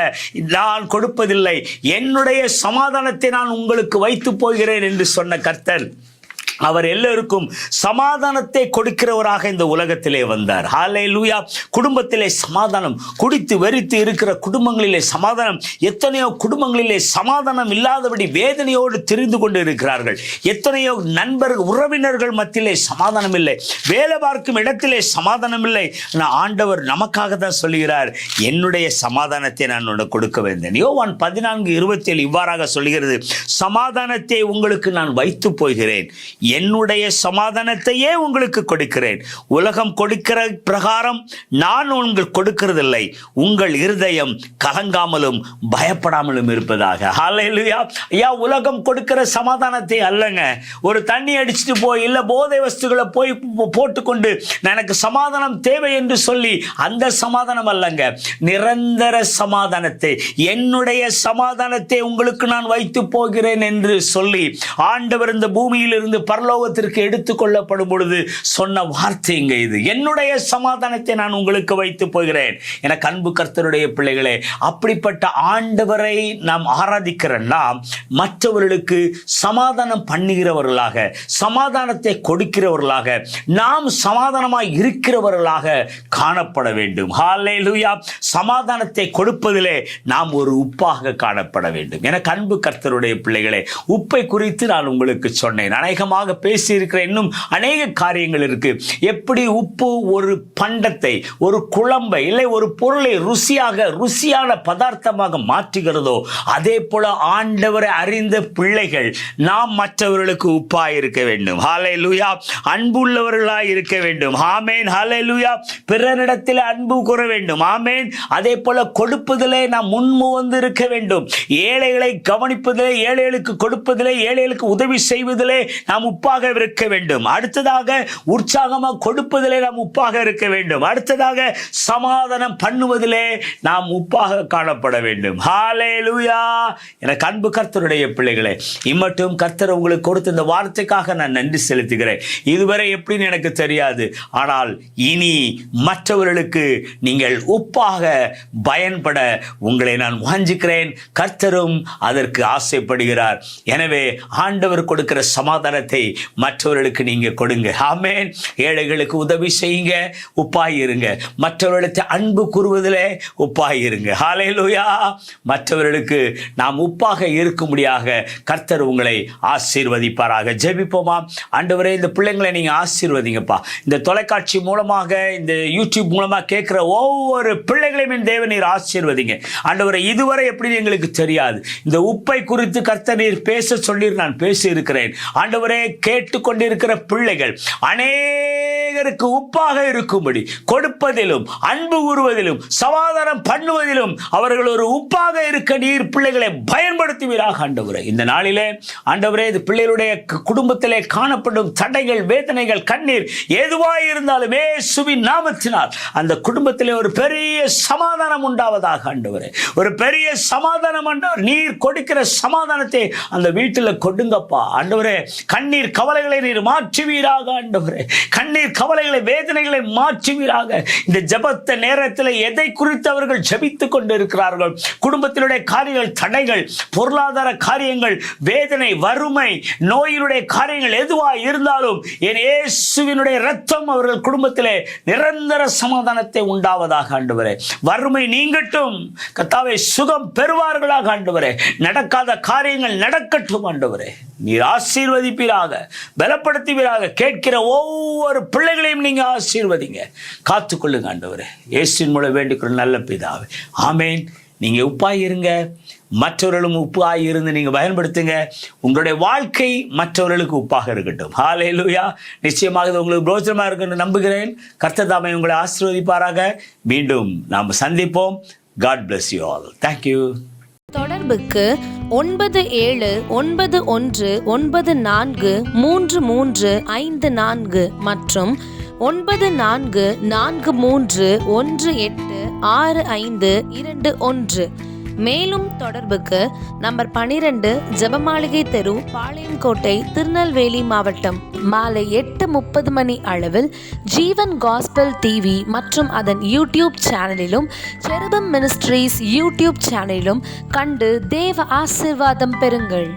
நான் கொடுப்பதில்லை, என்னுடைய சமாதானத்தை நான் உங்களுக்கு வைத்து போகிறேன் என்று சொன்ன கர்த்தர் அவர் எல்லோருக்கும் சமாதானத்தை கொடுக்கிறவராக இந்த உலகத்திலே வந்தார். ஹல்லேலூயா. குடும்பத்திலே சமாதானம், குடித்து வெறித்து இருக்கிற குடும்பங்களிலே சமாதானம், எத்தனையோ குடும்பங்களிலே சமாதானம் இல்லாதபடி வேதனையோடு திரிந்து கொண்டு இருக்கிறார்கள். எத்தனையோ நண்பர்கள் உறவினர்கள் மத்தியிலே சமாதானம் இல்லை, வேலை பார்க்கும் இடத்திலே சமாதானம் இல்லை. ஆண்டவர் நமக்காக தான் சொல்லுகிறார், என்னுடைய சமாதானத்தை நான் உனக்கு கொடுக்க வந்தேன். யோவான் 14:27 இவ்வாறாக சொல்லுகிறது, சமாதானத்தை உங்களுக்கு நான் வைத்து போகிறேன், என்னுடைய சமாதானத்தையே உங்களுக்கு கொடுக்கிறேன். உலகம் கொடுக்கிற பிரகாரம் நான் உங்களுக்கு கொடுக்கிறதில்லை. உங்கள் இருதயம் கலங்காமலும் பயப்படாமலும் இருப்பதாக. ஹல்லேலூயா. ஐயா, உலகம் கொடுக்கிற சமாதானத்தை அல்லங்க. ஒரு தண்ணி அடிச்சுட்டு போய் இல்லை போதை வஸ்துகளை போய் போட்டுக்கொண்டு எனக்கு சமாதானம் தேவை என்று சொல்லி அந்த சமாதானம் அல்லங்க. நிரந்தர சமாதானத்தை, என்னுடைய சமாதானத்தை உங்களுக்கு நான் வைத்து போகிறேன் என்று சொல்லி ஆண்டவர் இந்த பூமியில் இருந்து பரலோகத்திற்கு எடுத்துக்கொள்ளப்படும் பொழுது சொன்ன வார்த்தைங்க இது. என்னுடைய சமாதானத்தை நான் உங்களுக்கு வைத்து போகிறேன். எனக்கு அன்பு கர்த்தருடைய பிள்ளைகளே, அப்படிப்பட்ட ஆண்டவரை நாம் ஆராதிக்கிற நாம் மற்றவர்களுக்கு சமாதானம் பண்ணுகிறவர்களாக, சமாதானத்தை கொடுக்கிறவர்களாக, நாம் சமாதானமாய் இருக்கிறவர்களாக காணப்பட வேண்டும். ஹல்லேலூயா. சமாதானத்தை கொடுப்பதிலே நாம் ஒரு உப்பாக காணப்பட வேண்டும். எனக்கு அன்பு கர்த்தருடைய பிள்ளைகளே, உப்பை குறித்து நான் உங்களுக்கு சொன்னேன். அநேகமாக பேசியிருக்கிற இன்னும் அநேக காரியங்கள் இருக்கு. எப்படி உப்பு ஒரு பண்டத்தை, ஒரு குழம்பை, இல்லை ஒரு பொருளை ருசியான பதார்த்தமாக மாற்றுகிறதோ, அதே போல ஆண்டவரை அறிந்த பிள்ளைகள் நாம் மற்றவர்களுக்கு உப்பாய் இருக்க வேண்டும். ஹல்லேலூயா. அன்புள்ளவர்களாய் இருக்க வேண்டும். ஆமென். ஹல்லேலூயா. பிறரிடத்தில் அன்பு கூற வேண்டும். ஆமென். அதே போல கொடுப்பதிலே நாம் முன்முவந்து இருக்க வேண்டும். ஏழைகளை கவனிப்பதிலே, ஏழைகளுக்கு கொடுப்பதிலே, ஏழைகளுக்கு உதவி செய்வதிலே நாம் உப்பாக இருக்க வேண்டும். அடுத்ததாக உற்சாகமாக கொடுப்பதிலே நாம் உப்பாக இருக்க வேண்டும். அடுத்ததாக சமாதானம் பண்ணுவதிலே நாம் உப்பாக காணப்பட வேண்டும். ஹல்லேலூயா. எனக்கு அன்பு கர்த்தருடைய பிள்ளைகளே, இம்மட்டும் கர்த்தர் உங்களுக்கு கொடுத்த இந்த வார்த்தைக்காக நான் நன்றி செலுத்துகிறேன். இதுவரை எப்படின்னு எனக்கு தெரியாது, ஆனால் இனி மற்றவர்களுக்கு நீங்கள் உப்பாக பயன்பட உங்களை நான் வாஞ்சிக்கிறேன். கர்த்தரும் அதற்கு ஆசைப்படுகிறார். எனவே ஆண்டவர் கொடுக்கிற சமாதானத்தை மற்றவர்களுக்கு நீங்க கொடுங்க. ஆமென். ஏழைகளுக்கு உதவி செய்யுங்க, உப்பாயிருங்க. மற்றவர்களுக்கு அன்பு கூறுவதிலே உப்பாயிருங்க. ஹல்லேலூயா. மற்றவர்களுக்கு நாம் உப்பாக இருக்கும்படியாக கர்த்தர் உங்களை ஆசீர்வதிப்பாராக. ஜெபிப்போமா. ஆண்டவரே, இந்த பிள்ளைங்களை நீங்க ஆசீர்வதிங்கப்பா. இந்த தொலைக்காட்சி மூலமாக, இந்த யூடியூப் மூலமாக கேட்கிற ஒவ்வொரு பிள்ளைகளையும் தேவன் நீர் ஆசீர்வதிங்க. ஆண்டவரே, இதுவரை எப்படி எங்களுக்கு தெரியாது. இந்த உப்பை குறித்து கர்த்தர் நீர் பேச சொல்லி நான் பேசி இருக்கிறேன். ஆண்டவரே, கேட்டுக்கொண்டிருக்கிற பிள்ளைகள் அநேகருக்கு உப்பாக இருக்கும்படி கொடுப்பதிலும், அன்பு கூறுவதிலும், சமாதானம் பண்ணுவதிலும் அவர்கள் ஒரு உப்பாக இருக்க நீர் பிள்ளைகளை பயன்படுத்துவீராக. ஆண்டவரே, இந்த நாளிலே ஆண்டவரே, இது பிள்ளைகளுடைய குடும்பத்திலே காணப்படும் தடைகள், வேதனைகள், கண்ணீர் எதுவாய் இருந்தாலும் இயேசுவின் நாமத்தினால் அந்த குடும்பத்திலே ஒரு பெரிய சமாதானம் உண்டாவதாக. ஆண்டவரே, ஒரு பெரிய சமாதானம் ஆண்டவர் நீர் கொடுக்கிற சமாதானத்தை அந்த வீட்டில் கொடுங்கப்பா. ஆண்டவரே, கண்ணீர் கவலைகளை நீர் மாற்றுவீராக. ஆண்டவரே, கண்ணீர் கவலைகளை, வேதனைகளை மாற்றுவீராக. இந்த ஜெபத்த நேரத்தில் எதை குறித்து அவர்கள் ஜெபித்துக் கொண்டிருக்கிறார்கள், குடும்பத்தினுடைய காரியங்கள், தடைகள், பொருளாதார காரியங்கள், வேதனை, வறுமை, நோயினுடைய காரியங்கள் எதுவாக இருந்தாலும் என் இயேசுவினுடைய இரத்தம் அவர்கள் குடும்பத்திலே நிரந்தர சமாதானத்தை உண்டாவதாக. ஆண்டவரே, வறுமை நீங்கட்டும். கர்த்தாவே, சுகம் பெறுவார்களாக. ஆண்டவரே, நடக்காத காரியங்கள் நடக்கட்டும். ஆண்டவரே, நீர் ஆசீர்வதிப்பீராக, பலப்படுத்துவீராக. கேட்கிற ஒவ்வொரு பிள்ளைகளையும் நீங்க ஆசீர்வதிங்க, காத்துக்கொள்ளுங்க. ஆண்டவரே, இயேசுவின் மூலம் வேண்டிக்கிற நல்ல பிதாவே, ஆமென். நீங்க உப்பாய் இருங்க, மற்றவர்களும் உப்பாய் இருந்து நீங்க பயன்படுத்துங்க. உங்களுடைய வாழ்க்கை மற்றவர்களுக்கு உப்பாக இருக்கட்டும். ஹல்லேலூயா. நிச்சயமாக இது உங்களுக்கு பிரோஜனமா இருக்குன்னு நம்புகிறேன். கர்த்தர் தாமே உங்களை ஆசீர்வதிப்பாராக. மீண்டும் நாம் சந்திப்போம். God bless you all. Thank you. தொடர்புக்கு 9794933354 மற்றும் 9443186521. மேலும் தொடர்புக்கு நம்பர் 12 ஜெபமாளிகை தெரு, பாளையங்கோட்டை, திருநெல்வேலி மாவட்டம். மாலை 8:30 மணி அளவில் ஜீவன் காஸ்பல் டிவி மற்றும் அதன் யூடியூப் சேனலிலும், செருபம் மினிஸ்ட்ரீஸ் யூடியூப் சேனலிலும் கண்டு தேவ ஆசீர்வாதம் பெறுங்கள்.